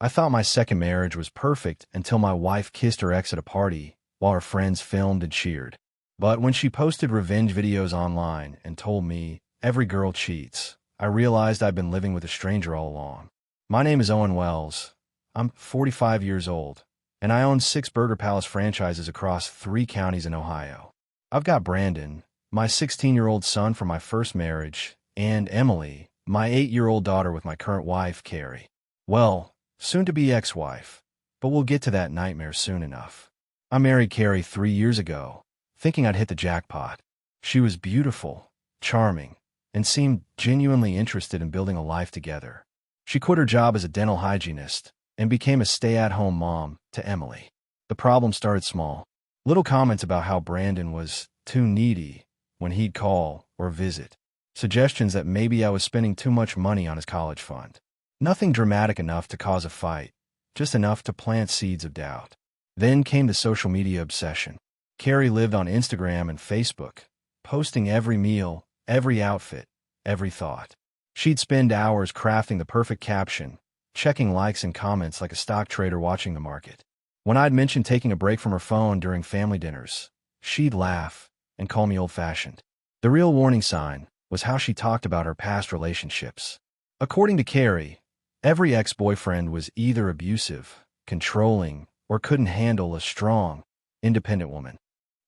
I thought my second marriage was perfect until my wife kissed her ex at a party while her friends filmed and cheered. But when she posted revenge videos online and told me every girl cheats, I realized I'd been living with a stranger all along. My name is Owen Wells. I'm 45 years old, and I own 6 Burger Palace franchises across 3 counties in Ohio. I've got Brandon, my 16-year-old son from my first marriage, and Emily, my 8-year-old daughter with my current wife, Carrie. Well, soon-to-be ex-wife, but we'll get to that nightmare soon enough. I married Carrie 3 years ago, thinking I'd hit the jackpot. She was beautiful, charming, and seemed genuinely interested in building a life together. She quit her job as a dental hygienist and became a stay-at-home mom to Emily. The problem started small. Little comments about how Brandon was too needy when he'd call or visit. Suggestions that maybe I was spending too much money on his college fund. Nothing dramatic enough to cause a fight, just enough to plant seeds of doubt. Then came the social media obsession. Carrie lived on Instagram and Facebook, posting every meal, every outfit, every thought. She'd spend hours crafting the perfect caption, checking likes and comments like a stock trader watching the market. When I'd mention taking a break from her phone during family dinners, she'd laugh and call me old-fashioned. The real warning sign was how she talked about her past relationships. According to Carrie, every ex-boyfriend was either abusive, controlling, or couldn't handle a strong, independent woman.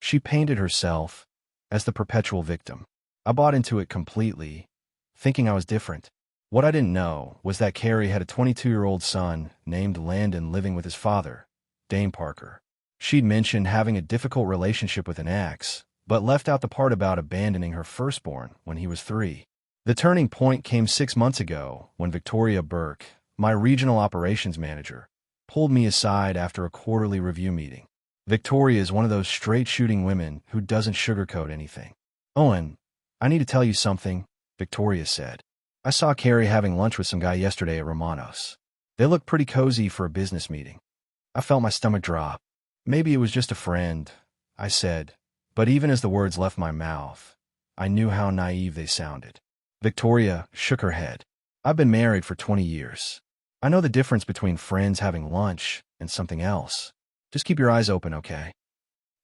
She painted herself as the perpetual victim. I bought into it completely, thinking I was different. What I didn't know was that Carrie had a 22-year-old son named Landon living with his father, Dane Parker. She'd mentioned having a difficult relationship with an ex, but left out the part about abandoning her firstborn when he was 3. The turning point came 6 months ago when Victoria Burke, my regional operations manager, pulled me aside after a quarterly review meeting. Victoria is one of those straight-shooting women who doesn't sugarcoat anything. "Owen, I need to tell you something," Victoria said. "I saw Carrie having lunch with some guy yesterday at Romano's. They looked pretty cozy for a business meeting." I felt my stomach drop. "Maybe it was just a friend," I said, but even as the words left my mouth, I knew how naive they sounded. Victoria shook her head. "I've been married for 20 years. I know the difference between friends having lunch and something else. Just keep your eyes open, okay?"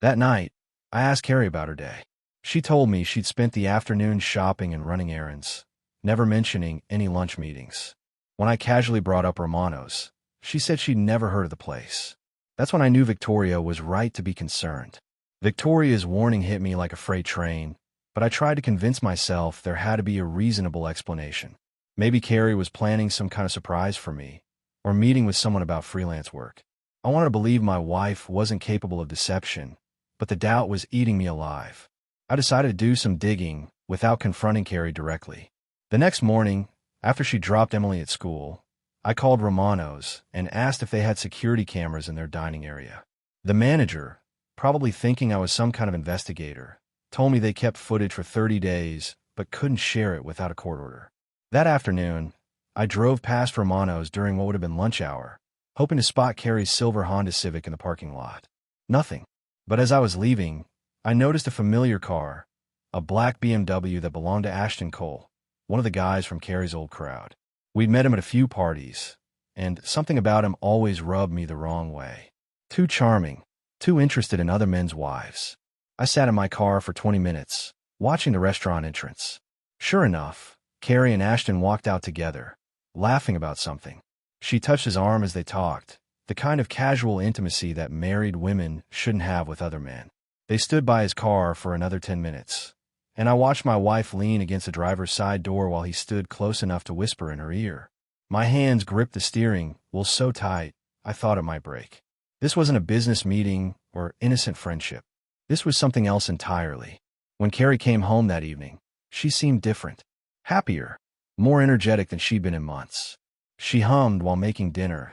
That night, I asked Carrie about her day. She told me she'd spent the afternoon shopping and running errands, never mentioning any lunch meetings. When I casually brought up Romano's, she said she'd never heard of the place. That's when I knew Victoria was right to be concerned. Victoria's warning hit me like a freight train, but I tried to convince myself there had to be a reasonable explanation. Maybe Carrie was planning some kind of surprise for me, or meeting with someone about freelance work. I wanted to believe my wife wasn't capable of deception, but the doubt was eating me alive. I decided to do some digging without confronting Carrie directly. The next morning, after she dropped Emily at school, I called Romano's and asked if they had security cameras in their dining area. The manager, probably thinking I was some kind of investigator, told me they kept footage for 30 days but couldn't share it without a court order. That afternoon, I drove past Romano's during what would have been lunch hour, hoping to spot Carrie's silver Honda Civic in the parking lot. Nothing. But as I was leaving, I noticed a familiar car, a black BMW that belonged to Ashton Cole, one of the guys from Carrie's old crowd. We'd met him at a few parties, and something about him always rubbed me the wrong way. Too charming, too interested in other men's wives. I sat in my car for 20 minutes, watching the restaurant entrance. Sure enough, Carrie and Ashton walked out together, laughing about something. She touched his arm as they talked, the kind of casual intimacy that married women shouldn't have with other men. They stood by his car for another 10 minutes, and I watched my wife lean against the driver's side door while he stood close enough to whisper in her ear. My hands gripped the steering wheel so tight, I thought it might break. This wasn't a business meeting or innocent friendship. This was something else entirely. When Carrie came home that evening, she seemed different, happier, more energetic than she'd been in months. She hummed while making dinner.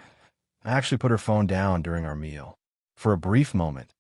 I actually put her phone down during our meal. For a brief moment,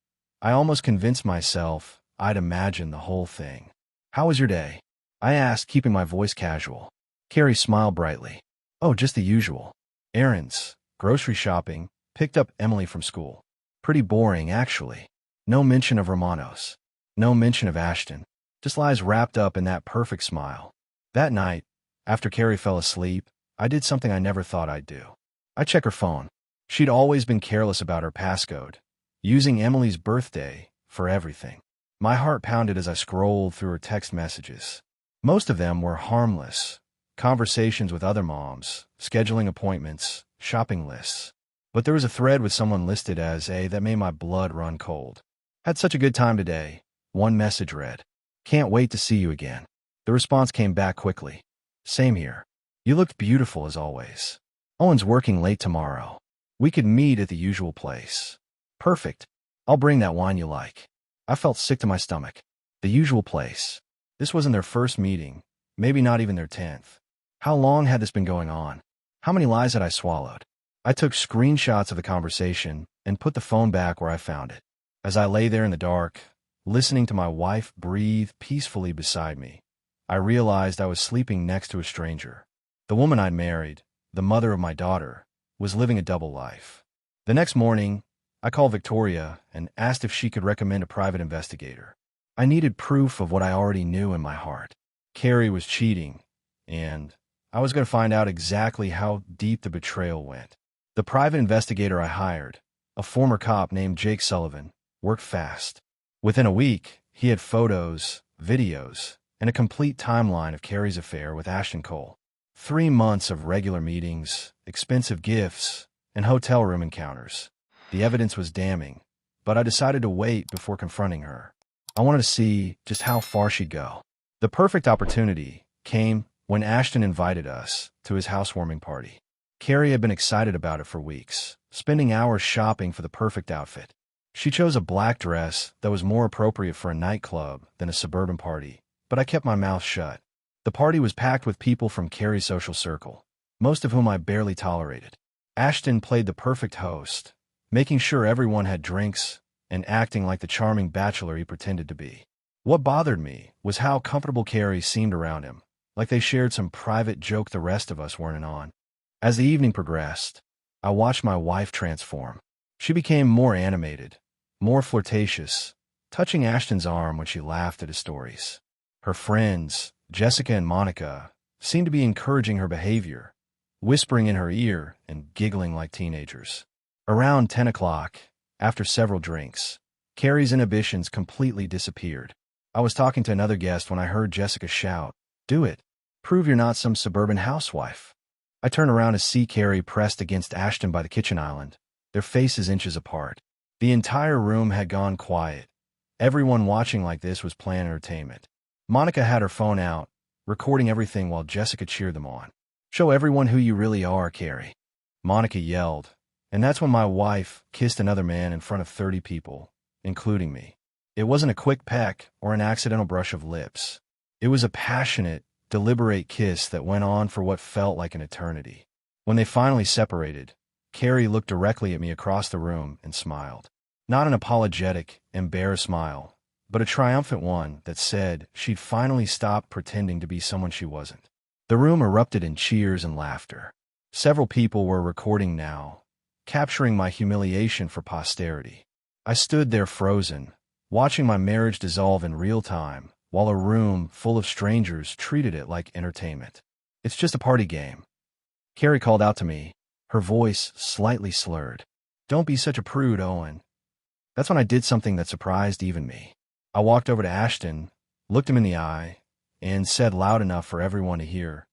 I almost convinced myself I'd imagined the whole thing. "How was your day?" I asked, keeping my voice casual. Carrie smiled brightly. "Oh, just the usual. Errands, grocery shopping, picked up Emily from school. Pretty boring, actually. No mention of Romano's. No mention of Ashton. Just lies wrapped up in that perfect smile." That night, after Carrie fell asleep, I did something I never thought I'd do. I check her phone. She'd always been careless about her passcode, using Emily's birthday for everything. My heart pounded as I scrolled through her text messages. Most of them were harmless. Conversations with other moms, scheduling appointments, shopping lists. But there was a thread with someone listed as A that made my blood run cold. Had such a good time today. One message read, "Can't wait to see you again." The response came back quickly. "Same here. You looked beautiful as always. Owen's working late tomorrow. We could meet at the usual place." "Perfect. I'll bring that wine you like." I felt sick to my stomach. The usual place. This wasn't their first meeting, maybe not even their 10th. How long had this been going on? How many lies had I swallowed? I took screenshots of the conversation and put the phone back where I found it. As I lay there in the dark, listening to my wife breathe peacefully beside me, I realized I was sleeping next to a stranger. The woman I'd married, the mother of my daughter, was living a double life. The next morning, I called Victoria and asked if she could recommend a private investigator. I needed proof of what I already knew in my heart. Carrie was cheating, and I was going to find out exactly how deep the betrayal went. The private investigator I hired, a former cop named Jake Sullivan, worked fast. Within a week, he had photos, videos, and a complete timeline of Carrie's affair with Ashton Cole. 3 months of regular meetings, expensive gifts, and hotel room encounters. The evidence was damning, but I decided to wait before confronting her. I wanted to see just how far she'd go. The perfect opportunity came when Ashton invited us to his housewarming party. Carrie had been excited about it for weeks, spending hours shopping for the perfect outfit. She chose a black dress that was more appropriate for a nightclub than a suburban party, but I kept my mouth shut. The party was packed with people from Carrie's social circle, most of whom I barely tolerated. Ashton played the perfect host, making sure everyone had drinks and acting like the charming bachelor he pretended to be. What bothered me was how comfortable Carrie seemed around him, like they shared some private joke the rest of us weren't in on. As the evening progressed, I watched my wife transform. She became more animated, more flirtatious, touching Ashton's arm when she laughed at his stories. Her friends, Jessica and Monica, seemed to be encouraging her behavior, whispering in her ear and giggling like teenagers. Around 10 o'clock, after several drinks, Carrie's inhibitions completely disappeared. I was talking to another guest when I heard Jessica shout, "Do it. Prove you're not some suburban housewife." I turned around to see Carrie pressed against Ashton by the kitchen island, their faces inches apart. The entire room had gone quiet. Everyone watching like this was planned entertainment. Monica had her phone out, recording everything while Jessica cheered them on. "Show everyone who you really are, Carrie," Monica yelled, and that's when my wife kissed another man in front of 30 people, including me. It wasn't a quick peck or an accidental brush of lips. It was a passionate, deliberate kiss that went on for what felt like an eternity. When they finally separated, Carrie looked directly at me across the room and smiled. Not an apologetic, embarrassed smile, but a triumphant one that said she'd finally stopped pretending to be someone she wasn't. The room erupted in cheers and laughter. Several people were recording now, capturing my humiliation for posterity. I stood there frozen, watching my marriage dissolve in real time, while a room full of strangers treated it like entertainment. "It's just a party game," Carrie called out to me, her voice slightly slurred. "Don't be such a prude, Owen." That's when I did something that surprised even me. I walked over to Ashton, looked him in the eye, and said loud enough for everyone to hear,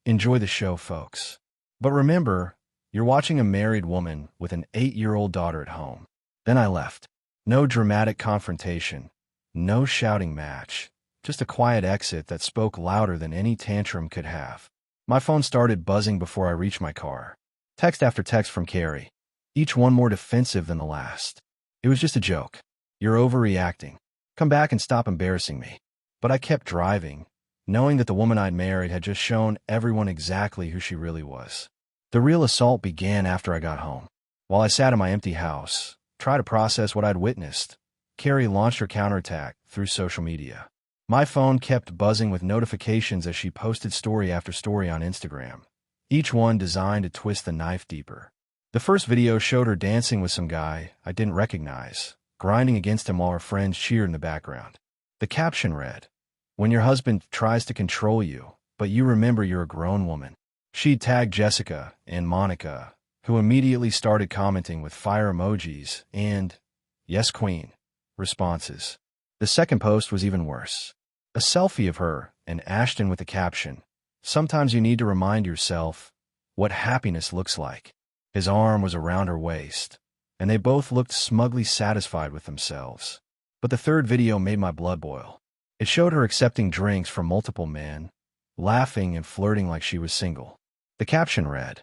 "Enjoy the show, folks. But remember, you're watching a married woman with an 8-year-old daughter at home." Then I left. No dramatic confrontation, no shouting match, just a quiet exit that spoke louder than any tantrum could have. My phone started buzzing before I reached my car. Text after text from Carrie, each one more defensive than the last. It was just a joke. "You're overreacting. Come back and stop embarrassing me." But I kept driving, knowing that the woman I'd married had just shown everyone exactly who she really was. The real assault began after I got home. While I sat in my empty house, trying to process what I'd witnessed, Carrie launched her counterattack through social media. My phone kept buzzing with notifications as she posted story after story on Instagram, each one designed to twist the knife deeper. The first video showed her dancing with some guy I didn't recognize, grinding against him while her friends cheered in the background. The caption read, "When your husband tries to control you, but you remember you're a grown woman." She'd tagged Jessica and Monica, who immediately started commenting with fire emojis and, "Yes, Queen," responses. The second post was even worse. A selfie of her and Ashton with the caption, "Sometimes you need to remind yourself what happiness looks like." His arm was around her waist, and they both looked smugly satisfied with themselves. But the third video made my blood boil. It showed her accepting drinks from multiple men, laughing and flirting like she was single. The caption read,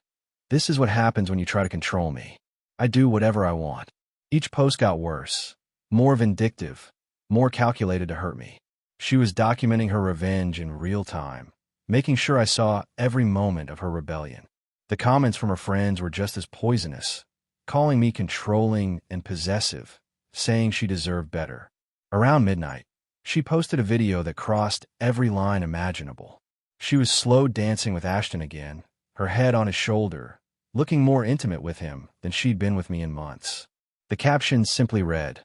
"This is what happens when you try to control me. I do whatever I want." Each post got worse, more vindictive, more calculated to hurt me. She was documenting her revenge in real time, making sure I saw every moment of her rebellion. The comments from her friends were just as poisonous, calling me controlling and possessive, saying she deserved better. Around midnight, she posted a video that crossed every line imaginable. She was slow dancing with Ashton again, her head on his shoulder, looking more intimate with him than she'd been with me in months. The caption simply read,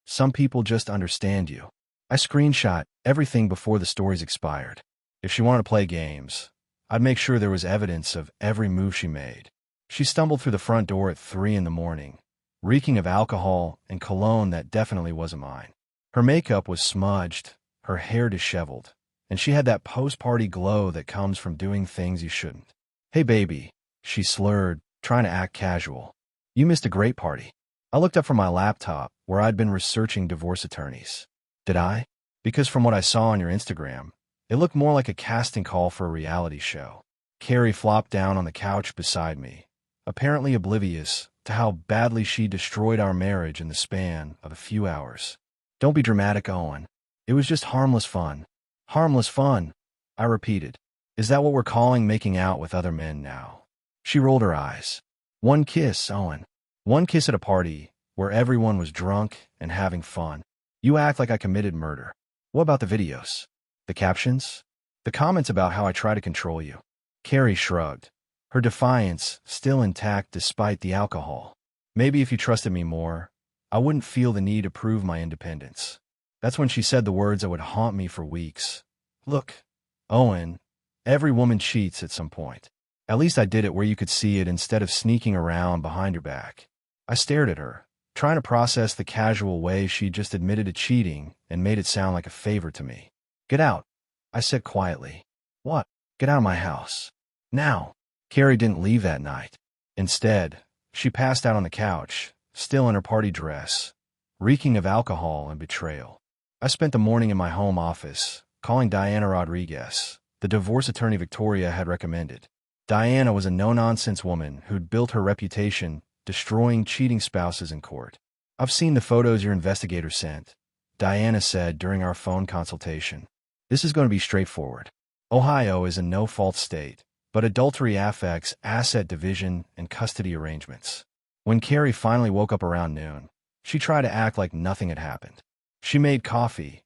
"Some people just understand you." I screenshot everything before the stories expired. If she wanted to play games, I'd make sure there was evidence of every move she made. She stumbled through the front door at 3 in the morning, reeking of alcohol and cologne that definitely wasn't mine. Her makeup was smudged, her hair disheveled, and she had that post-party glow that comes from doing things you shouldn't. "Hey, baby," she slurred, trying to act casual. "You missed a great party." I looked up from my laptop, where I'd been researching divorce attorneys. Did I? Because from what I saw on your Instagram, it looked more like a casting call for a reality show. Carrie flopped down on the couch beside me, apparently oblivious to how badly she destroyed our marriage in the span of a few hours. "Don't be dramatic, Owen. It was just harmless fun." "Harmless fun," I repeated. "Is that what we're calling making out with other men now?" She rolled her eyes. "One kiss, Owen. One kiss at a party where everyone was drunk and having fun. You act like I committed murder." "What about the videos? The captions? The comments about how I try to control you?" Carrie shrugged, her defiance still intact despite the alcohol. "Maybe if you trusted me more, I wouldn't feel the need to prove my independence." That's when she said the words that would haunt me for weeks. "Look, Owen, every woman cheats at some point. At least I did it where you could see it instead of sneaking around behind your back." I stared at her, trying to process the casual way she just admitted to cheating and made it sound like a favor to me. "Get out," I said quietly. "What?" "Get out of my house. Now." Carrie didn't leave that night. Instead, she passed out on the couch, still in her party dress, reeking of alcohol and betrayal. I spent the morning in my home office, calling Diana Rodriguez, the divorce attorney Victoria had recommended. Diana was a no-nonsense woman who'd built her reputation destroying cheating spouses in court. "I've seen the photos your investigator sent," Diana said during our phone consultation. "This is going to be straightforward. Ohio is a no-fault state, but adultery affects asset division and custody arrangements." When Carrie finally woke up around noon, she tried to act like nothing had happened. She made coffee,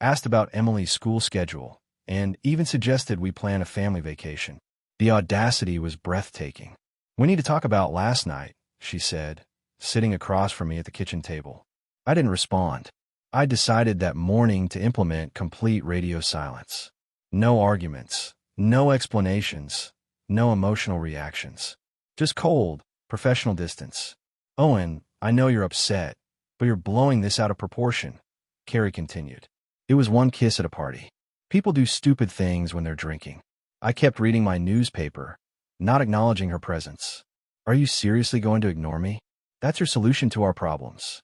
asked about Emily's school schedule, and even suggested we plan a family vacation. The audacity was breathtaking. "We need to talk about last night," she said, sitting across from me at the kitchen table. I didn't respond. I decided that morning to implement complete radio silence. No arguments, no explanations, no emotional reactions. Just cold, professional distance. "Owen, I know you're upset, but you're blowing this out of proportion," Carrie continued. "It was one kiss at a party. People do stupid things when they're drinking." I kept reading my newspaper, not acknowledging her presence. "Are you seriously going to ignore me? That's your solution to our problems?"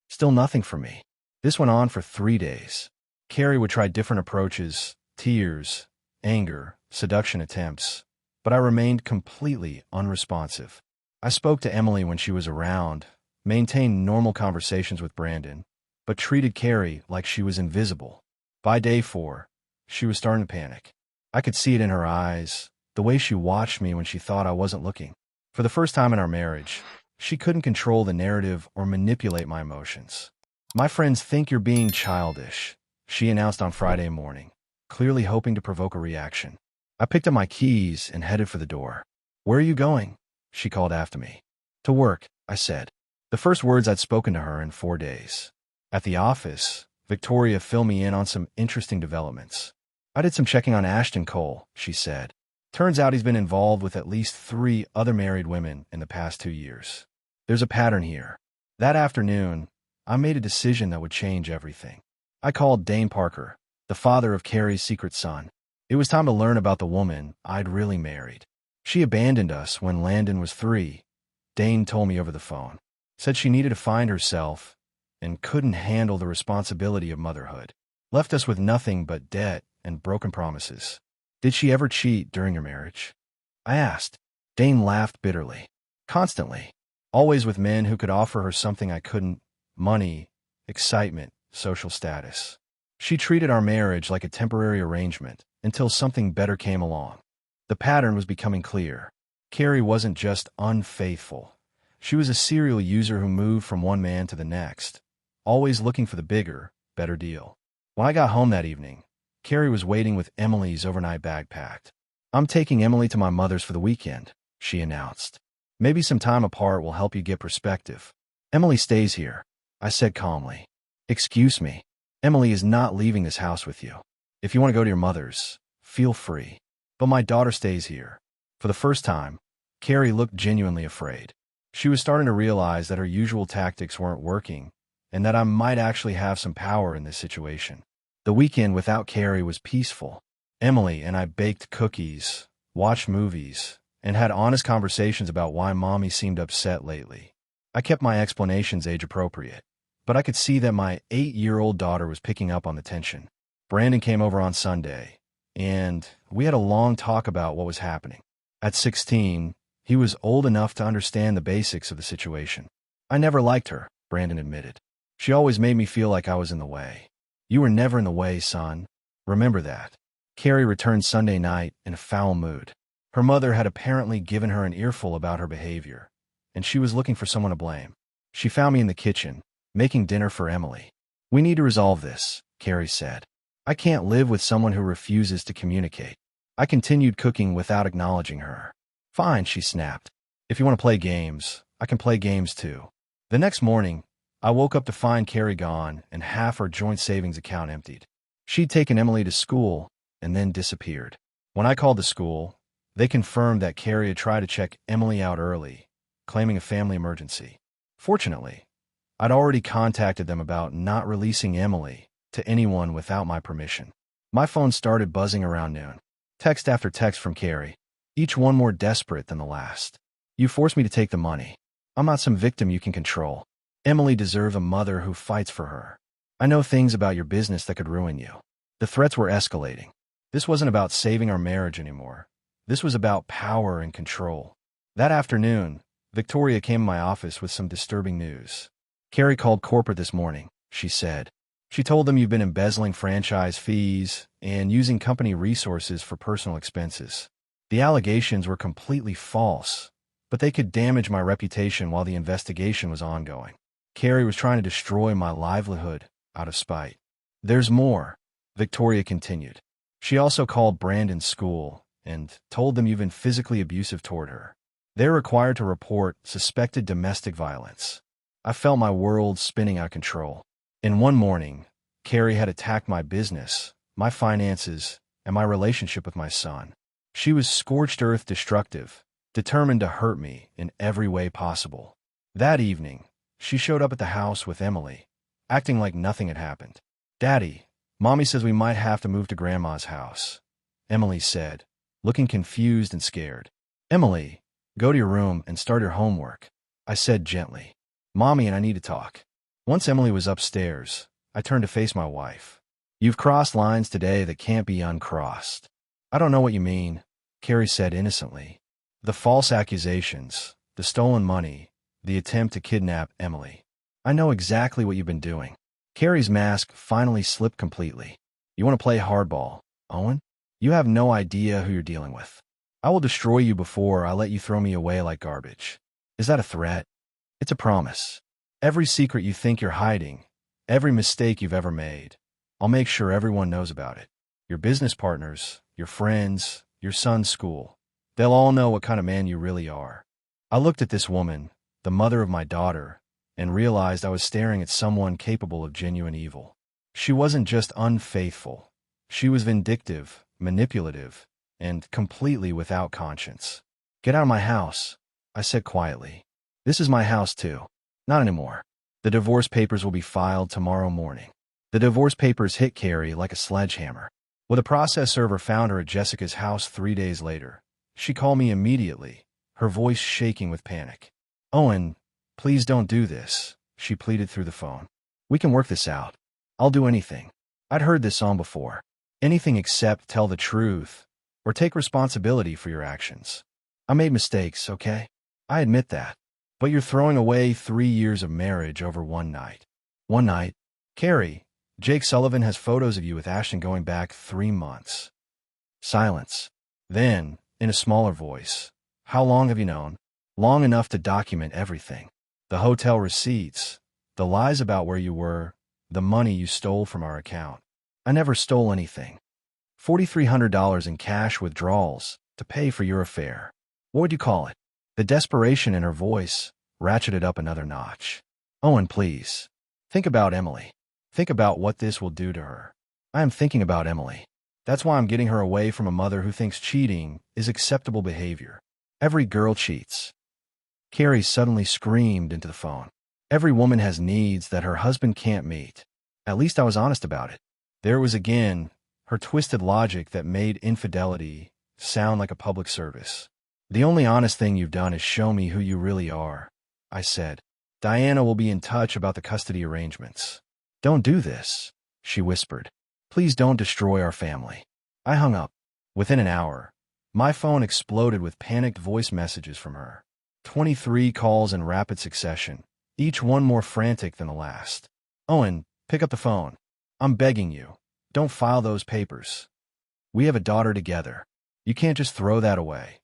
Still nothing from me. This went on for 3 days. Carrie would try different approaches, tears, anger, seduction attempts, but I remained completely unresponsive. I spoke to Emily when she was around, maintained normal conversations with Brandon, but treated Carrie like she was invisible. By day 4, she was starting to panic. I could see it in her eyes, the way she watched me when she thought I wasn't looking. For the first time in our marriage, she couldn't control the narrative or manipulate my emotions. "My friends think you're being childish," she announced on Friday morning, clearly hoping to provoke a reaction. I picked up my keys and headed for the door. "Where are you going?" she called after me. "To work," I said. The first words I'd spoken to her in 4 days. At the office, Victoria filled me in on some interesting developments. "I did some checking on Ashton Cole," she said. Turns out he's been involved with at least 3 other married women in the past 2 years. There's a pattern here. That afternoon, I made a decision that would change everything. I called Dane Parker, the father of Carrie's secret son. It was time to learn about the woman I'd really married. She abandoned us when Landon was 3, Dane told me over the phone. Said she needed to find herself and couldn't handle the responsibility of motherhood. Left us with nothing but debt and broken promises. Did she ever cheat during your marriage? I asked. Dane laughed bitterly. Constantly. Always with men who could offer her something I couldn't. Money, excitement, social status. She treated our marriage like a temporary arrangement until something better came along. The pattern was becoming clear. Carrie wasn't just unfaithful. She was a serial user who moved from one man to the next, always looking for the bigger, better deal. When I got home that evening, Carrie was waiting with Emily's overnight bag packed. "I'm taking Emily to my mother's for the weekend," she announced. "Maybe some time apart will help you get perspective." "Emily stays here," I said calmly. "Excuse me. Emily is not leaving this house with you. If you want to go to your mother's, feel free. But my daughter stays here." For the first time, Carrie looked genuinely afraid. She was starting to realize that her usual tactics weren't working, and that I might actually have some power in this situation. The weekend without Carrie was peaceful. Emily and I baked cookies, watched movies, and had honest conversations about why Mommy seemed upset lately. I kept my explanations age-appropriate, but I could see that my 8-year-old daughter was picking up on the tension. Brandon came over on Sunday, and we had a long talk about what was happening. At 16, he was old enough to understand the basics of the situation. "I never liked her," Brandon admitted. "She always made me feel like I was in the way." "You were never in the way, son. Remember that." Carrie returned Sunday night in a foul mood. Her mother had apparently given her an earful about her behavior, and she was looking for someone to blame. She found me in the kitchen, making dinner for Emily. "We need to resolve this," Carrie said. "I can't live with someone who refuses to communicate." I continued cooking without acknowledging her. "Fine," she snapped. "If you want to play games, I can play games too." The next morning, I woke up to find Carrie gone and half her joint savings account emptied. She'd taken Emily to school and then disappeared. When I called the school, they confirmed that Carrie had tried to check Emily out early, claiming a family emergency. Fortunately, I'd already contacted them about not releasing Emily to anyone without my permission. My phone started buzzing around noon. Text after text from Carrie, each one more desperate than the last. "You forced me to take the money. I'm not some victim you can control. Emily deserves a mother who fights for her. I know things about your business that could ruin you." The threats were escalating. This wasn't about saving our marriage anymore. This was about power and control. That afternoon, Victoria came to my office with some disturbing news. "Carrie called corporate this morning," she said. "She told them you've been embezzling franchise fees and using company resources for personal expenses. The allegations were completely false, but they could damage my reputation while the investigation was ongoing. Carrie was trying to destroy my livelihood out of spite." "There's more," Victoria continued. "She also called Brandon's school and told them you've been physically abusive toward her. They're required to report suspected domestic violence." I felt my world spinning out of control. In one morning, Carrie had attacked my business, my finances, and my relationship with my son. She was scorched earth destructive, determined to hurt me in every way possible. That evening, she showed up at the house with Emily, acting like nothing had happened. "Daddy, Mommy says we might have to move to Grandma's house," Emily said, looking confused and scared. "Emily, go to your room and start your homework," I said gently. "Mommy and I need to talk." Once Emily was upstairs, I turned to face my wife. "You've crossed lines today that can't be uncrossed." "I don't know what you mean," Carrie said innocently. "The false accusations, the stolen money, the attempt to kidnap Emily. I know exactly what you've been doing." Carrie's mask finally slipped completely. "You want to play hardball, Owen? You have no idea who you're dealing with. I will destroy you before I let you throw me away like garbage." "Is that a threat?" "It's a promise. Every secret you think you're hiding, every mistake you've ever made, I'll make sure everyone knows about it. Your business partners, your friends, your son's school. They'll all know what kind of man you really are." I looked at this woman, the mother of my daughter, and realized I was staring at someone capable of genuine evil. She wasn't just unfaithful. She was vindictive, manipulative, and completely without conscience. "Get out of my house," I said quietly. "This is my house too." "Not anymore. The divorce papers will be filed tomorrow morning." The divorce papers hit Carrie like a sledgehammer. When the process server found her at Jessica's house 3 days later, she called me immediately, her voice shaking with panic. "Owen, please don't do this," she pleaded through the phone. "We can work this out. I'll do anything." I'd heard this song before. Anything except tell the truth or take responsibility for your actions. I made mistakes, okay? I admit that. But you're throwing away 3 years of marriage over one night. One night? Carrie, Jake Sullivan has photos of you with Ashton going back 3 months. Silence. Then, in a smaller voice, "How long have you known?" "Long enough to document everything. The hotel receipts, the lies about where you were, the money you stole from our account." "I never stole anything." $4,300 in cash withdrawals to pay for your affair. What would you call it? The desperation in her voice ratcheted up another notch. "Owen, please. Think about Emily. Think about what this will do to her." "I am thinking about Emily. That's why I'm getting her away from a mother who thinks cheating is acceptable behavior. Every girl cheats." Carrie suddenly screamed into the phone. "Every woman has needs that her husband can't meet. At least I was honest about it." There was again her twisted logic that made infidelity sound like a public service. "The only honest thing you've done is show me who you really are," I said. "Diana will be in touch about the custody arrangements." "Don't do this," she whispered. "Please don't destroy our family." I hung up. Within an hour, my phone exploded with panicked voice messages from her. 23 calls in rapid succession, each one more frantic than the last. "Owen, pick up the phone. I'm begging you. Don't file those papers. We have a daughter together. You can't just throw that away.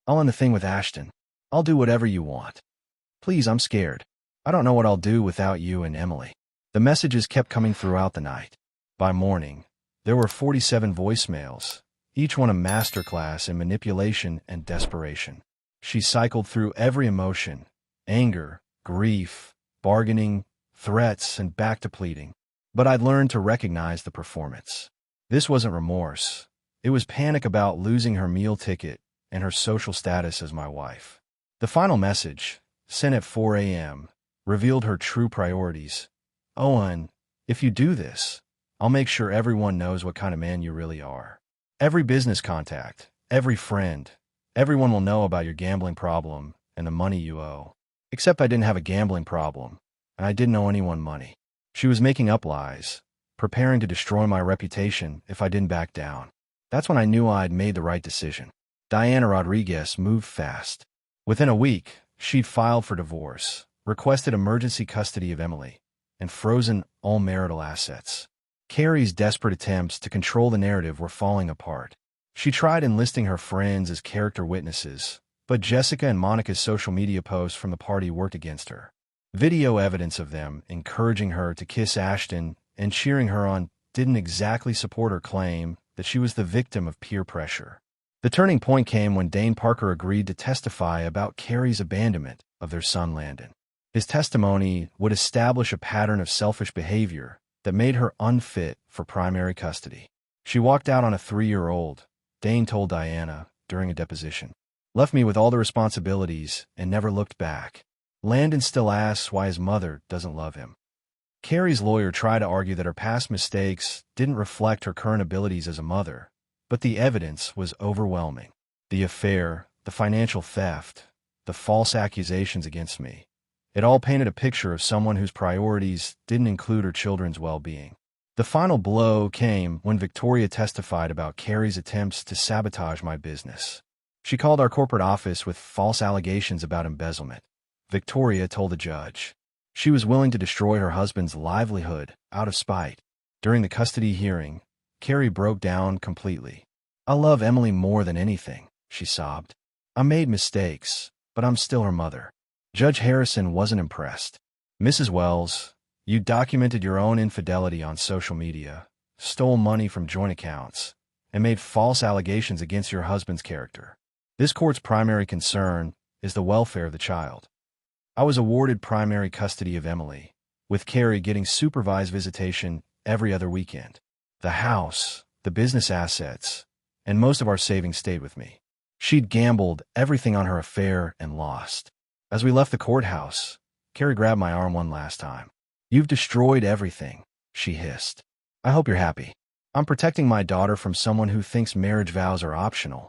I'll end the thing with Ashton. I'll do whatever you want. Please, I'm scared. I don't know what I'll do without you and Emily." The messages kept coming throughout the night. By morning, there were 47 voicemails, each one a masterclass in manipulation and desperation. She cycled through every emotion: anger, grief, bargaining, threats, and back to pleading. But I'd learned to recognize the performance. This wasn't remorse. It was panic about losing her meal ticket and her social status as my wife. The final message, sent at 4 a.m., revealed her true priorities. "Owen, if you do this, I'll make sure everyone knows what kind of man you really are. Every business contact, every friend, everyone will know about your gambling problem and the money you owe." Except I didn't have a gambling problem, and I didn't owe anyone money. She was making up lies, preparing to destroy my reputation if I didn't back down. That's when I knew I'd made the right decision. Diana Rodriguez moved fast. Within a week, she'd filed for divorce, requested emergency custody of Emily, and frozen all marital assets. Carrie's desperate attempts to control the narrative were falling apart. She tried enlisting her friends as character witnesses, but Jessica and Monica's social media posts from the party worked against her. Video evidence of them encouraging her to kiss Ashton and cheering her on didn't exactly support her claim that she was the victim of peer pressure. The turning point came when Dane Parker agreed to testify about Carrie's abandonment of their son Landon. His testimony would establish a pattern of selfish behavior that made her unfit for primary custody. "She walked out on a 3-year-old, Dane told Diana during a deposition. "Left me with all the responsibilities and never looked back. Landon still asks why his mother doesn't love him." Carrie's lawyer tried to argue that her past mistakes didn't reflect her current abilities as a mother, but the evidence was overwhelming. The affair, the financial theft, the false accusations against me. It all painted a picture of someone whose priorities didn't include her children's well-being. The final blow came when Victoria testified about Carrie's attempts to sabotage my business. She called our corporate office with false allegations about embezzlement. Victoria told the judge she was willing to destroy her husband's livelihood out of spite. During the custody hearing, Carrie broke down completely. "I love Emily more than anything," she sobbed. "I made mistakes, but I'm still her mother." Judge Harrison wasn't impressed. "Mrs. Wells, you documented your own infidelity on social media, stole money from joint accounts, and made false allegations against your husband's character. This court's primary concern is the welfare of the child." I was awarded primary custody of Emily, with Carrie getting supervised visitation every other weekend. The house, the business assets, and most of our savings stayed with me. She'd gambled everything on her affair and lost. As we left the courthouse, Carrie grabbed my arm one last time. "You've destroyed everything," she hissed. "I hope you're happy." "I'm protecting my daughter from someone who thinks marriage vows are optional,"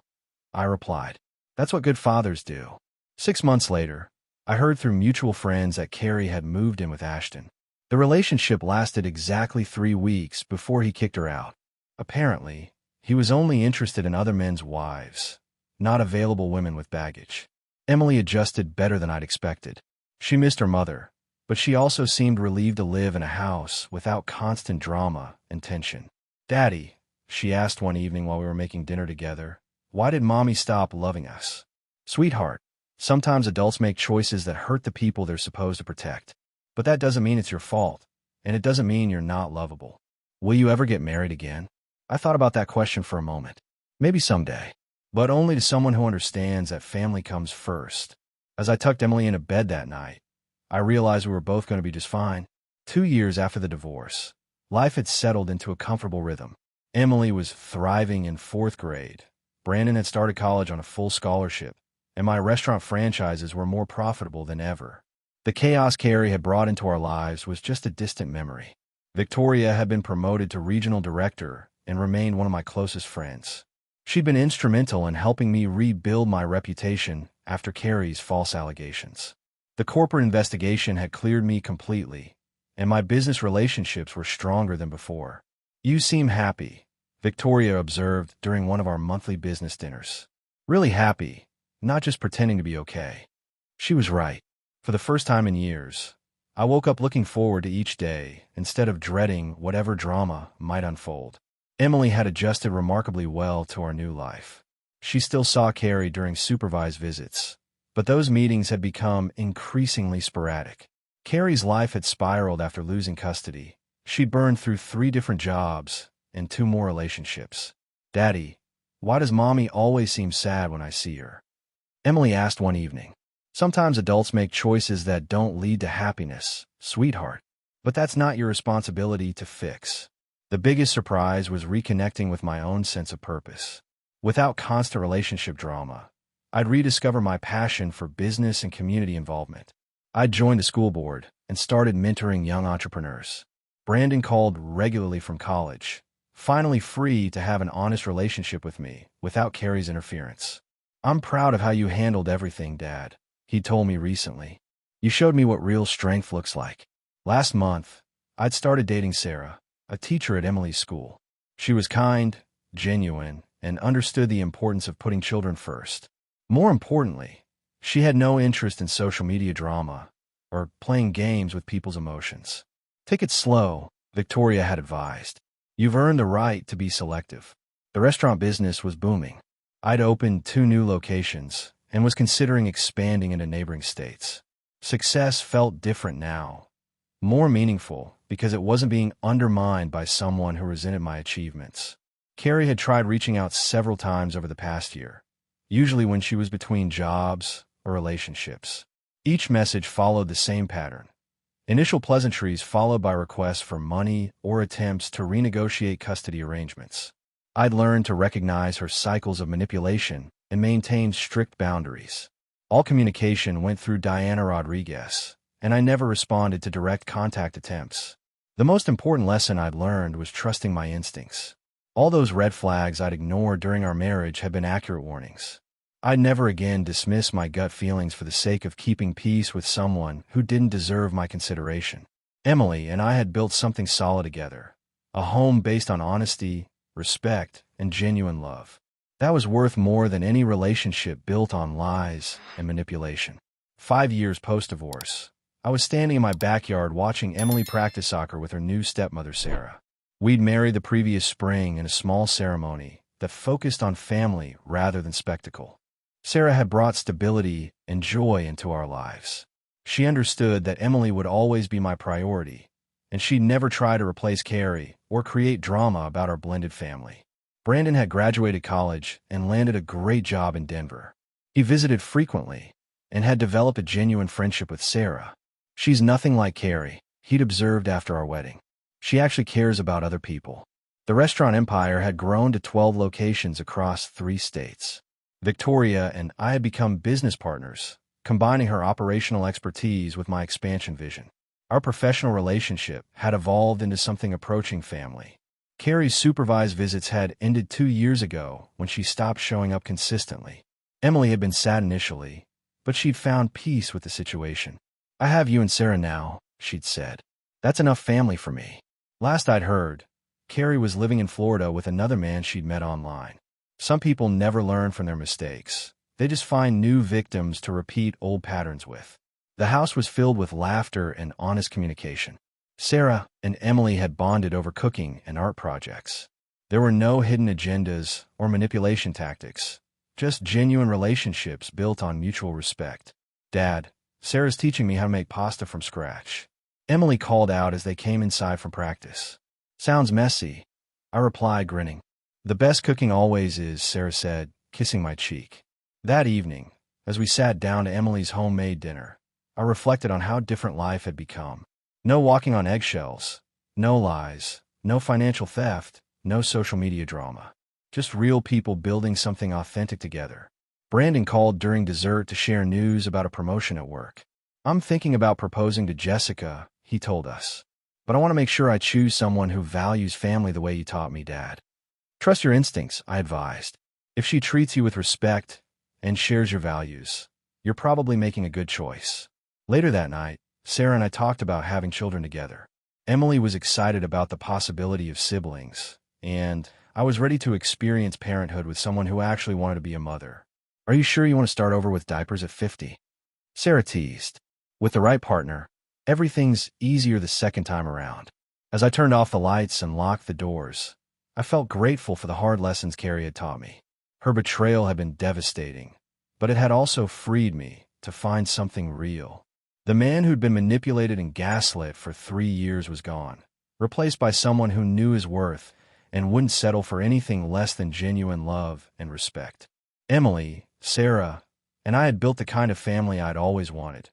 I replied. "That's what good fathers do." 6 months later, I heard through mutual friends that Carrie had moved in with Ashton. The relationship lasted exactly 3 weeks before he kicked her out. Apparently, he was only interested in other men's wives, not available women with baggage. Emily adjusted better than I'd expected. She missed her mother, but she also seemed relieved to live in a house without constant drama and tension. "Daddy," she asked one evening while we were making dinner together, "why did Mommy stop loving us?" "Sweetheart, sometimes adults make choices that hurt the people they're supposed to protect. But that doesn't mean it's your fault, and it doesn't mean you're not lovable." "Will you ever get married again?" I thought about that question for a moment. Maybe someday, but only to someone who understands that family comes first. As I tucked Emily into bed that night, I realized we were both going to be just fine. 2 years after the divorce, life had settled into a comfortable rhythm. Emily was thriving in 4th grade. Brandon had started college on a full scholarship, and my restaurant franchises were more profitable than ever. The chaos Carrie had brought into our lives was just a distant memory. Victoria had been promoted to regional director and remained one of my closest friends. She'd been instrumental in helping me rebuild my reputation after Carrie's false allegations. The corporate investigation had cleared me completely, and my business relationships were stronger than before. "You seem happy," Victoria observed during one of our monthly business dinners. "Really happy, not just pretending to be okay." She was right. For the first time in years, I woke up looking forward to each day instead of dreading whatever drama might unfold. Emily had adjusted remarkably well to our new life. She still saw Carrie during supervised visits, but those meetings had become increasingly sporadic. Carrie's life had spiraled after losing custody. She'd burned through 3 different jobs and 2 more relationships. "Daddy, why does Mommy always seem sad when I see her?" Emily asked one evening. "Sometimes adults make choices that don't lead to happiness, sweetheart, but that's not your responsibility to fix." The biggest surprise was reconnecting with my own sense of purpose. Without constant relationship drama, I'd rediscover my passion for business and community involvement. I'd joined the school board and started mentoring young entrepreneurs. Brandon called regularly from college, finally free to have an honest relationship with me without Carrie's interference. "I'm proud of how you handled everything, Dad," he told me recently. "You showed me what real strength looks like." Last month, I'd started dating Sarah, a teacher at Emily's school. She was kind, genuine, and understood the importance of putting children first. More importantly, she had no interest in social media drama or playing games with people's emotions. "Take it slow," Victoria had advised. "You've earned the right to be selective." The restaurant business was booming. I'd opened 2 new locations and was considering expanding into neighboring states. Success felt different now, more meaningful because it wasn't being undermined by someone who resented my achievements. Carrie had tried reaching out several times over the past year, usually when she was between jobs or relationships. Each message followed the same pattern. Initial pleasantries followed by requests for money or attempts to renegotiate custody arrangements. I'd learned to recognize her cycles of manipulation and maintain strict boundaries. All communication went through Diana Rodriguez, and I never responded to direct contact attempts. The most important lesson I'd learned was trusting my instincts. All those red flags I'd ignored during our marriage had been accurate warnings. I'd never again dismiss my gut feelings for the sake of keeping peace with someone who didn't deserve my consideration. Emily and I had built something solid together, a home based on honesty, respect, and genuine love. That was worth more than any relationship built on lies and manipulation. 5 years post-divorce, I was standing in my backyard watching Emily practice soccer with her new stepmother, Sarah. We'd married the previous spring in a small ceremony that focused on family rather than spectacle. Sarah had brought stability and joy into our lives. She understood that Emily would always be my priority, and she'd never try to replace Carrie or create drama about our blended family. Brandon had graduated college and landed a great job in Denver. He visited frequently and had developed a genuine friendship with Sarah. "She's nothing like Carrie," he'd observed after our wedding. "She actually cares about other people." The restaurant empire had grown to 12 locations across 3 states. Victoria and I had become business partners, combining her operational expertise with my expansion vision. Our professional relationship had evolved into something approaching family. Carrie's supervised visits had ended 2 years ago when she stopped showing up consistently. Emily had been sad initially, but she'd found peace with the situation. "I have you and Sarah now," she'd said. "That's enough family for me." Last I'd heard, Carrie was living in Florida with another man she'd met online. Some people never learn from their mistakes. They just find new victims to repeat old patterns with. The house was filled with laughter and honest communication. Sarah and Emily had bonded over cooking and art projects. There were no hidden agendas or manipulation tactics, just genuine relationships built on mutual respect. "Dad, Sarah's teaching me how to make pasta from scratch," Emily called out as they came inside from practice. "Sounds messy," I replied, grinning. "The best cooking always is," Sarah said, kissing my cheek. That evening, as we sat down to Emily's homemade dinner, I reflected on how different life had become. No walking on eggshells, no lies, no financial theft, no social media drama. Just real people building something authentic together. Brandon called during dessert to share news about a promotion at work. "I'm thinking about proposing to Jessica," he told us. "But I want to make sure I choose someone who values family the way you taught me, Dad." "Trust your instincts," I advised. "If she treats you with respect and shares your values, you're probably making a good choice." Later that night, Sarah and I talked about having children together. Emily was excited about the possibility of siblings, and I was ready to experience parenthood with someone who actually wanted to be a mother. "Are you sure you want to start over with diapers at 50? Sarah teased. "With the right partner, everything's easier the second time around." As I turned off the lights and locked the doors, I felt grateful for the hard lessons Carrie had taught me. Her betrayal had been devastating, but it had also freed me to find something real. The man who'd been manipulated and gaslit for 3 years was gone, replaced by someone who knew his worth and wouldn't settle for anything less than genuine love and respect. Emily, Sarah, and I had built the kind of family I'd always wanted,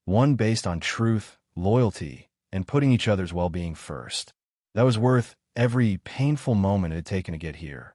one based on truth, loyalty, and putting each other's well-being first. That was worth every painful moment it had taken to get here.